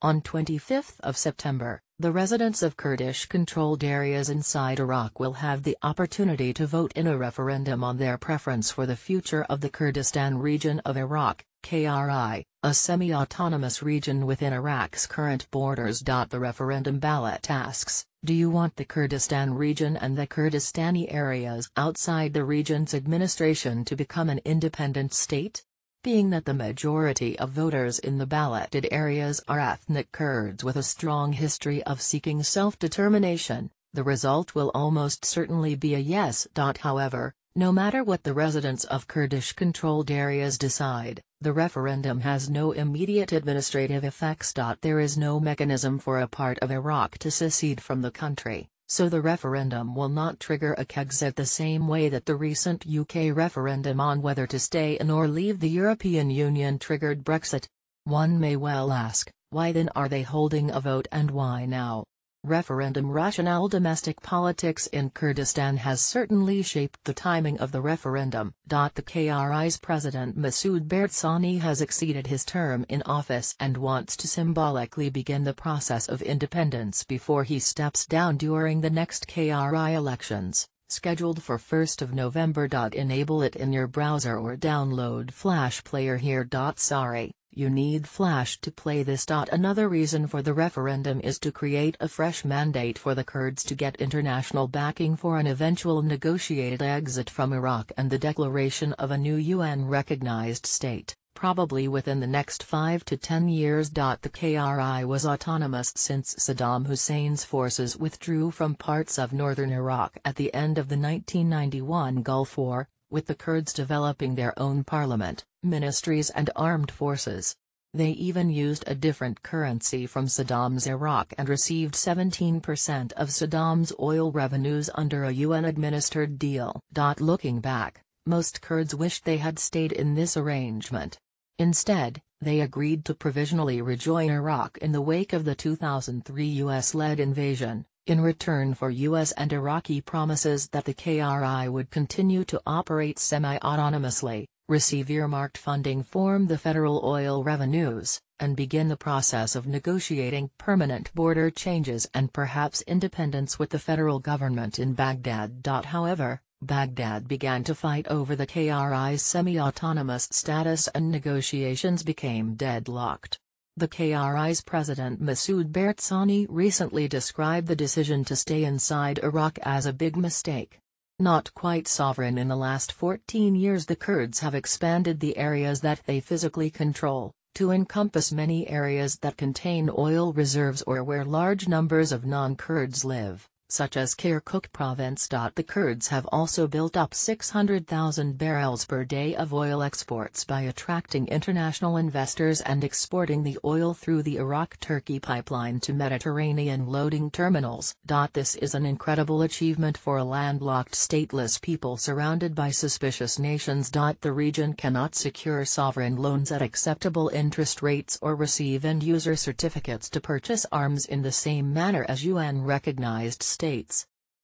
On 25 September, the residents of Kurdish-controlled areas inside Iraq will have the opportunity to vote in a referendum on their preference for the future of the Kurdistan region of Iraq, KRI, a semi-autonomous region within Iraq's current borders. The referendum ballot asks, do you want the Kurdistan region and the Kurdistani areas outside the region's administration to become an independent state? Being that the majority of voters in the balloted areas are ethnic Kurds with a strong history of seeking self-determination, the result will almost certainly be a yes. However, no matter what the residents of Kurdish-controlled areas decide, the referendum has no immediate administrative effects. There is no mechanism for a part of Iraq to secede from the country, so the referendum will not trigger a Kexit the same way that the recent UK referendum on whether to stay in or leave the European Union triggered Brexit. One may well ask, why then are they holding a vote and why now? Referendum rationale. Domestic politics in Kurdistan has certainly shaped the timing of the referendum. The KRI's president Masoud Barzani has exceeded his term in office and wants to symbolically begin the process of independence before he steps down during the next KRI elections, scheduled for 1 November. Enable it in your browser or download Flash Player here. Sorry. You need Flash to play this. Another reason for the referendum is to create a fresh mandate for the Kurds to get international backing for an eventual negotiated exit from Iraq and the declaration of a new UN-recognized state, probably within the next 5 to 10 years. The KRI was autonomous since Saddam Hussein's forces withdrew from parts of northern Iraq at the end of the 1991 Gulf War, with the Kurds developing their own parliament, ministries and armed forces. They even used a different currency from Saddam's Iraq and received 17% of Saddam's oil revenues under a UN-administered deal. Looking back, most Kurds wished they had stayed in this arrangement. Instead, they agreed to provisionally rejoin Iraq in the wake of the 2003 US-led invasion, in return for US and Iraqi promises that the KRI would continue to operate semi-autonomously, receive earmarked funding from the federal oil revenues, and begin the process of negotiating permanent border changes and perhaps independence with the federal government in Baghdad. However, Baghdad began to fight over the KRI's semi-autonomous status and negotiations became deadlocked. The KRI's president Masoud Barzani recently described the decision to stay inside Iraq as a big mistake. Not quite sovereign. In the last 14 years the Kurds have expanded the areas that they physically control, to encompass many areas that contain oil reserves or where large numbers of non-Kurds live, such as Kirkuk province. The Kurds have also built up 600,000 barrels per day of oil exports by attracting international investors and exporting the oil through the Iraq-Turkey pipeline to Mediterranean loading terminals. This is an incredible achievement for a landlocked stateless people surrounded by suspicious nations. The region cannot secure sovereign loans at acceptable interest rates or receive end-user certificates to purchase arms in the same manner as UN-recognized states.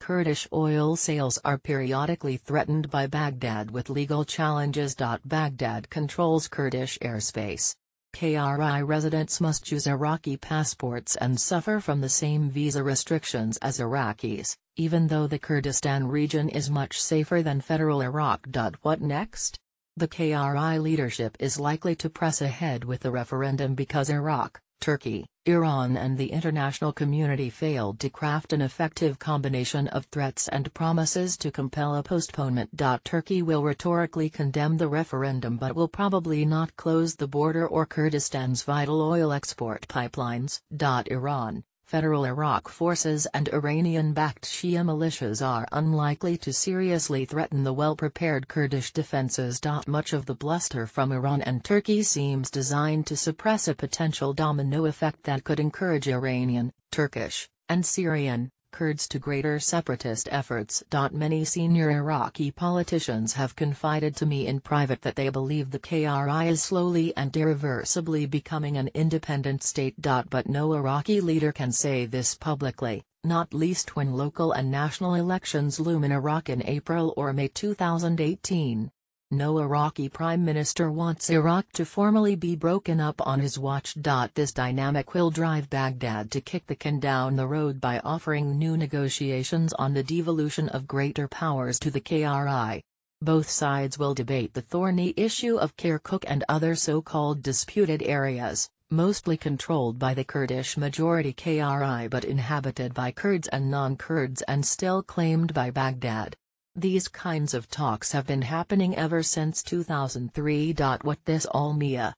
Kurdish oil sales are periodically threatened by Baghdad with legal challenges. Baghdad controls Kurdish airspace. KRI residents must use Iraqi passports and suffer from the same visa restrictions as Iraqis, even though the Kurdistan region is much safer than federal Iraq. What next? The KRI leadership is likely to press ahead with the referendum because Iraq, Turkey, Iran and the international community failed to craft an effective combination of threats and promises to compel a postponement. Turkey will rhetorically condemn the referendum but will probably not close the border or Kurdistan's vital oil export pipelines. Iran, federal Iraq forces and Iranian-backed Shia militias are unlikely to seriously threaten the well-prepared Kurdish defenses. Much of the bluster from Iran and Turkey seems designed to suppress a potential domino effect that could encourage Iranian, Turkish, and Syrian Kurds to greater separatist efforts. Many senior Iraqi politicians have confided to me in private that they believe the KRI is slowly and irreversibly becoming an independent state. But no Iraqi leader can say this publicly, not least when local and national elections loom in Iraq in April or May 2018. No Iraqi Prime Minister wants Iraq to formally be broken up on his watch. This dynamic will drive Baghdad to kick the can down the road by offering new negotiations on the devolution of greater powers to the KRI. Both sides will debate the thorny issue of Kirkuk and other so-called disputed areas, mostly controlled by the Kurdish-majority KRI but inhabited by Kurds and non-Kurds and still claimed by Baghdad. These kinds of talks have been happening ever since 2003. What this all means